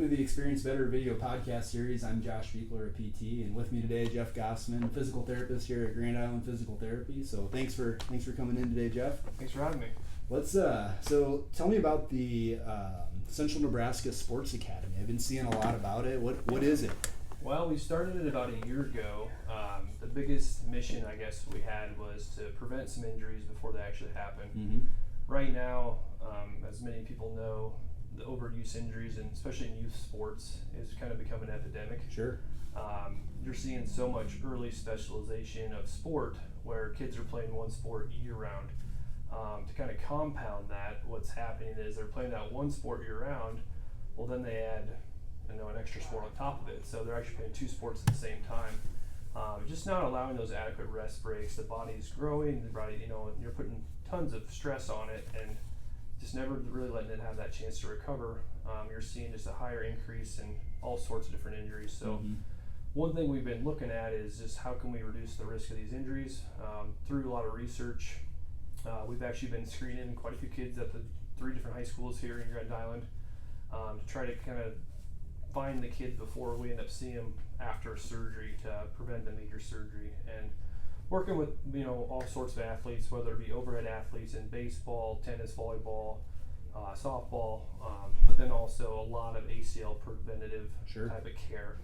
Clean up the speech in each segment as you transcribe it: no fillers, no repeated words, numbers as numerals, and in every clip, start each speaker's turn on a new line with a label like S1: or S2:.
S1: welcome to the Experience Better video podcast series. I'm Josh Beekler, a PT, and with me today, Jeff Gossman, physical therapist here at Grand Island Physical Therapy. So thanks for coming in today, Jeff.
S2: Thanks for having me.
S1: Let's so tell me about the Central Nebraska Sports Academy. I've been seeing a lot about it. What is it?
S2: Well, we started it about a year ago. The biggest mission, I guess, we had was to prevent some injuries before they actually happen.
S1: Mm-hmm.
S2: Right now, as many people know, the overuse injuries, and especially in youth sports, is kind of becoming an epidemic.
S1: Sure.
S2: You're seeing so much early specialization of sport where kids are playing one sport year-round. To kind of compound that, what's happening is they're playing that one sport year-round. Well, then they add an extra sport on top of it. So they're actually playing two sports at the same time. Just not allowing those adequate rest breaks. The body's growing, the body, you're putting tons of stress on it and just never really letting it have that chance to recover. You're seeing just a higher increase in all sorts of different injuries. So one thing we've been looking at is just how can we reduce the risk of these injuries through a lot of research. We've actually been screening quite a few kids at the 3 different high schools here in Grand Island to try to kind of find the kids before we end up seeing them after surgery to prevent a major surgery. And working with all sorts of athletes, whether it be overhead athletes in baseball, tennis, volleyball, softball, but then also a lot of ACL preventative type of care.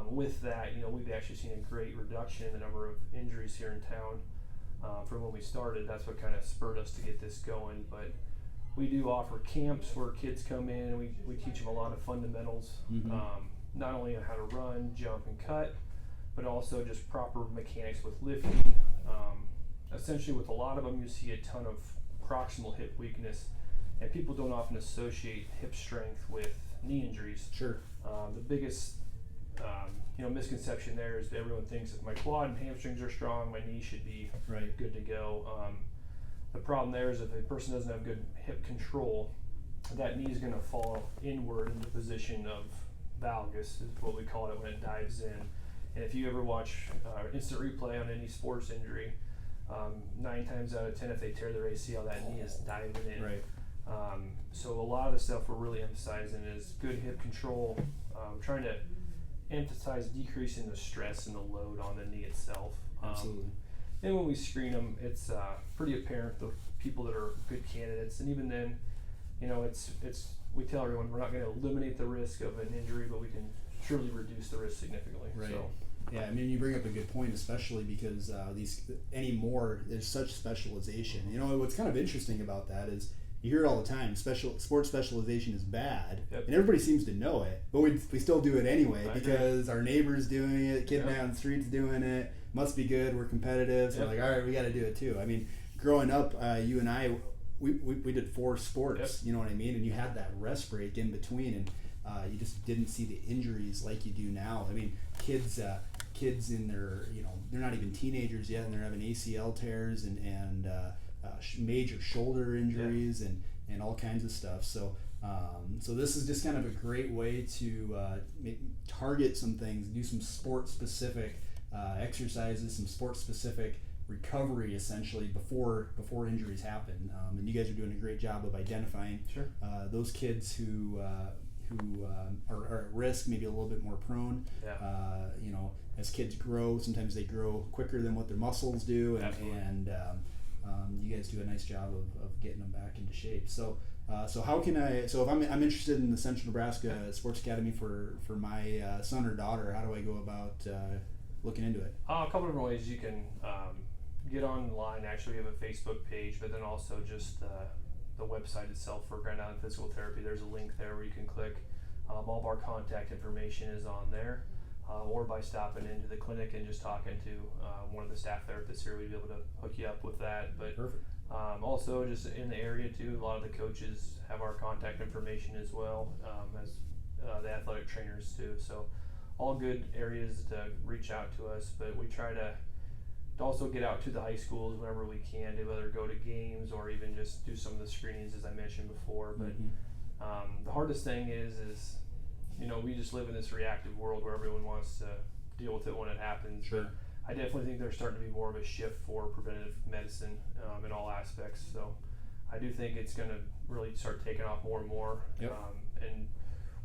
S2: With that, we've actually seen a great reduction in the number of injuries here in town from when we started. That's what kind of spurred us to get this going. But we do offer camps where kids come in and we teach them a lot of fundamentals, not only on how to run, jump, and cut, but also just proper mechanics with lifting. Essentially, with a lot of them, you see a ton of proximal hip weakness, and people don't often associate hip strength with knee injuries.
S1: Sure.
S2: The biggest misconception there is that everyone thinks if my quad and hamstrings are strong, my knee should be good to go. The problem there is if a person doesn't have good hip control, that knee is going to fall inward in the position of valgus, is what we call it when it dives in. And if you ever watch instant replay on any sports injury, 9 times out of 10, if they tear their ACL, that knee is diving in.
S1: Right.
S2: So a lot of the stuff we're really emphasizing is good hip control, trying to emphasize decreasing the stress and the load on the knee itself.
S1: Absolutely.
S2: And when we screen them, it's pretty apparent the people that are good candidates. And even then, we tell everyone we're not going to eliminate the risk of an injury, but we can surely reduce the risk significantly.
S1: Right.
S2: So,
S1: yeah, I mean, you bring up a good point, especially because there's such specialization. What's kind of interesting about that is you hear it all the time. Sports specialization is bad, and everybody seems to know it, but we still do it anyway because our neighbor's doing it, kid down the street's doing it. Must be good. We're competitive, so we're like, all right, we got to do it too. I mean, growing up, you and I, we did 4 sports. You know what I mean? And you had that rest break in between, and you just didn't see the injuries like you do now. I mean, kids in their, they're not even teenagers yet, and they're having ACL tears and major shoulder injuries and all kinds of stuff. So this is just kind of a great way to target some things, do some sport specific exercises, some sport specific recovery essentially before injuries happen. And you guys are doing a great job of identifying those kids who are at risk, maybe a little bit more prone. As kids grow, sometimes they grow quicker than what their muscles do, and you guys do a nice job of getting them back into shape. So how can I? So if I'm interested in the Central Nebraska Sports Academy for my son or daughter, how do I go about looking into it?
S2: A couple different ways. You can get online. Actually, we have a Facebook page, but then also just the website itself for Grand Island Physical Therapy. There's a link there where you can click. All of our contact information is on there. Or by stopping into the clinic and just talking to one of the staff therapists here, we'd be able to hook you up with that. But also just in the area too, a lot of the coaches have our contact information as well as the athletic trainers too. So all good areas to reach out to us, but we try to also get out to the high schools whenever we can, to whether go to games or even just do some of the screenings as I mentioned before. But the hardest thing is we just live in this reactive world where everyone wants to deal with it when it happens. But I definitely think there's starting to be more of a shift for preventative medicine in all aspects. So I do think it's going to really start taking off more and more. And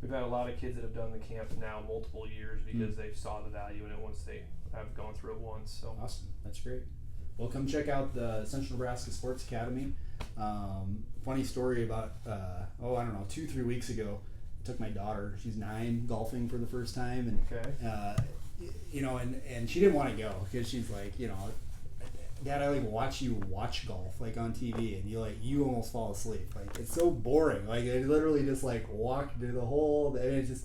S2: we've had a lot of kids that have done the camp now multiple years because they saw the value in it once they have gone through it once. So
S1: awesome, that's great. Well, come check out the Central Nebraska Sports Academy. Funny story about I don't know, 2-3 weeks ago, I took my daughter, she's 9, golfing for the first time, and you know, and she didn't want to go because she's like, you know, Dad, I like watch you watch golf like on TV, and you almost fall asleep. Like, it's so boring. Like, I literally just like walk through the whole, and it's just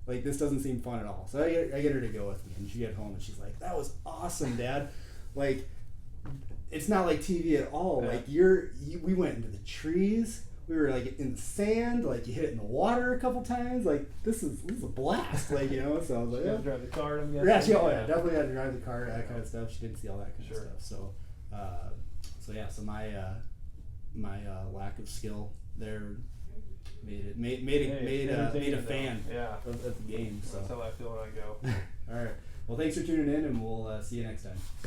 S1: like, this doesn't seem fun at all. So I get her to go with me, and she get home and she's like, that was awesome, Dad. Like, it's not like TV at all. Like, we went into the trees. We were like in the sand. Like, you hit it in the water a couple times. Like, this is a blast. Like, you know. So I was like,
S2: you had to drive the car.
S1: Definitely had to drive the car. That kind of stuff. She didn't see all that kind of stuff. So, so my lack of skill there made a fan of the game. So
S2: that's how I feel when I go.
S1: All right. Well, thanks for tuning in, and we'll see you next time.